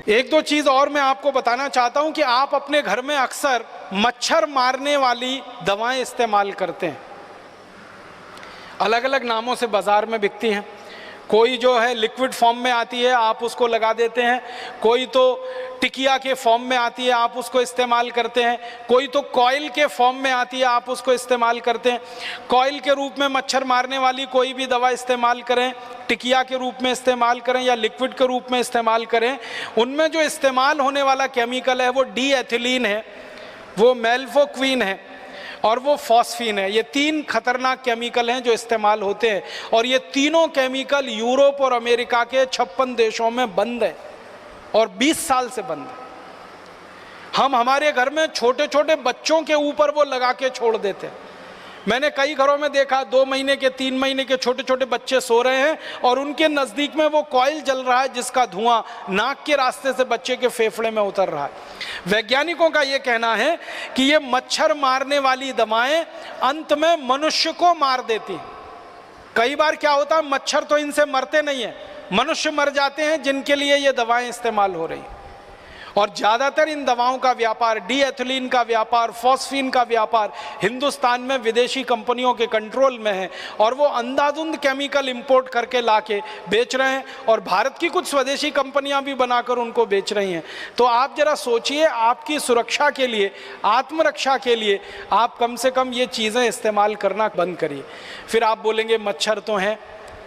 एक दो चीज़ और मैं आपको बताना चाहता हूं कि आप अपने घर में अक्सर मच्छर मारने वाली दवाएं इस्तेमाल करते हैं। अलग अलग नामों से बाज़ार में बिकती हैं। कोई जो है लिक्विड फॉर्म में आती है, आप उसको लगा देते हैं। कोई तो टिकिया के फॉर्म में आती है, आप उसको इस्तेमाल करते हैं। कोई तो कॉइल के फॉर्म में आती है, आप उसको इस्तेमाल करते हैं। कॉइल के रूप में मच्छर मारने वाली कोई भी दवा इस्तेमाल करें, टिकिया के रूप में इस्तेमाल करें या लिक्विड के रूप में इस्तेमाल करें, उनमें जो इस्तेमाल होने वाला केमिकल है वो डी एथिलीन है, वो मेल्फोक्विन है और वो फॉस्फीन है। ये तीन खतरनाक केमिकल हैं जो इस्तेमाल होते हैं और ये तीनों केमिकल यूरोप और अमेरिका के 56 देशों में बंद है और 20 साल से बंद है। हम हमारे घर में छोटे छोटे बच्चों के ऊपर वो लगा के छोड़ देते हैं। मैंने कई घरों में देखा 2 महीने के 3 महीने के छोटे छोटे बच्चे सो रहे हैं और उनके नज़दीक में वो कॉइल जल रहा है जिसका धुआं नाक के रास्ते से बच्चे के फेफड़े में उतर रहा है। वैज्ञानिकों का ये कहना है कि ये मच्छर मारने वाली दवाएं अंत में मनुष्य को मार देती हैं। कई बार क्या होता है, मच्छर तो इनसे मरते नहीं है, मनुष्य मर जाते हैं जिनके लिए ये दवाएं इस्तेमाल हो रही। और ज़्यादातर इन दवाओं का व्यापार, डी एथिलीन का व्यापार, फॉस्फीन का व्यापार हिंदुस्तान में विदेशी कंपनियों के कंट्रोल में है और वो अंधाधुंध केमिकल इंपोर्ट करके लाके बेच रहे हैं और भारत की कुछ स्वदेशी कंपनियां भी बनाकर उनको बेच रही हैं। तो आप जरा सोचिए, आपकी सुरक्षा के लिए, आत्मरक्षा के लिए आप कम से कम ये चीज़ें इस्तेमाल करना बंद करिए। फिर आप बोलेंगे मच्छर तो हैं,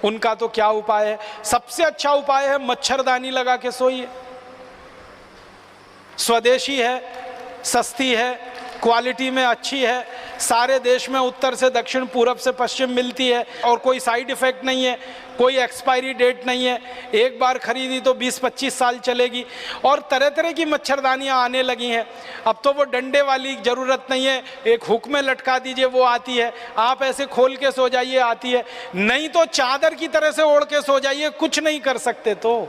उनका तो क्या उपाय है? सबसे अच्छा उपाय है मच्छरदानी लगा के सोइए। स्वदेशी है, सस्ती है, क्वालिटी में अच्छी है, सारे देश में उत्तर से दक्षिण पूरब से पश्चिम मिलती है और कोई साइड इफ़ेक्ट नहीं है, कोई एक्सपायरी डेट नहीं है। एक बार खरीदी तो 20-25 साल चलेगी। और तरह तरह की मच्छरदानियाँ आने लगी हैं। अब तो वो डंडे वाली ज़रूरत नहीं है, एक हुक में लटका दीजिए वो आती है, आप ऐसे खोल के सो जाइए आती है, नहीं तो चादर की तरह से ओढ़ के सो जाइए, कुछ नहीं कर सकते। तो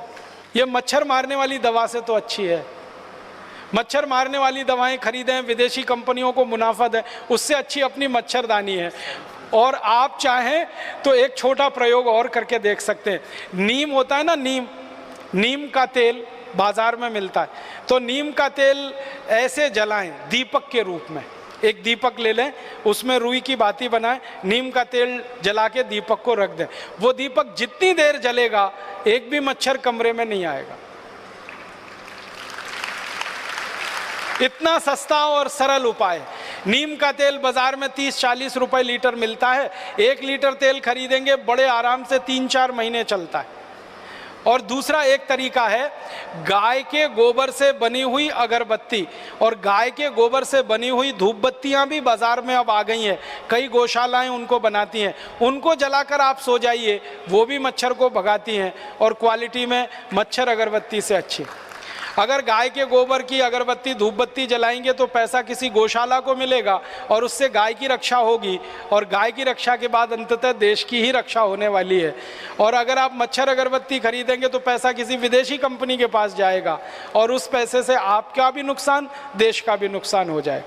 ये मच्छर मारने वाली दवा से तो अच्छी है। मच्छर मारने वाली दवाएं खरीदें, विदेशी कंपनियों को मुनाफा दें, उससे अच्छी अपनी मच्छरदानी है। और आप चाहें तो एक छोटा प्रयोग और करके देख सकते हैं। नीम होता है ना, नीम का तेल बाजार में मिलता है, तो नीम का तेल ऐसे जलाएं दीपक के रूप में। एक दीपक ले लें, उसमें रुई की बाती बनाएं, नीम का तेल जला के दीपक को रख दें। वो दीपक जितनी देर जलेगा एक भी मच्छर कमरे में नहीं आएगा। इतना सस्ता और सरल उपाय। नीम का तेल बाजार में 30-40 रुपए लीटर मिलता है। 1 लीटर तेल खरीदेंगे, बड़े आराम से 3-4 महीने चलता है। और दूसरा एक तरीका है, गाय के गोबर से बनी हुई अगरबत्ती और गाय के गोबर से बनी हुई धूप बत्तियाँ भी बाजार में अब आ गई हैं। कई गौशालाएं उनको बनाती हैं, उनको जलाकर आप सो जाइए, वो भी मच्छर को भगाती हैं और क्वालिटी में मच्छर अगरबत्ती से अच्छी। अगर गाय के गोबर की अगरबत्ती धूप बत्ती जलाएंगे तो पैसा किसी गौशाला को मिलेगा और उससे गाय की रक्षा होगी और गाय की रक्षा के बाद अंततः देश की ही रक्षा होने वाली है। और अगर आप मच्छर अगरबत्ती खरीदेंगे तो पैसा किसी विदेशी कंपनी के पास जाएगा और उस पैसे से आपका भी नुकसान, देश का भी नुकसान हो जाए।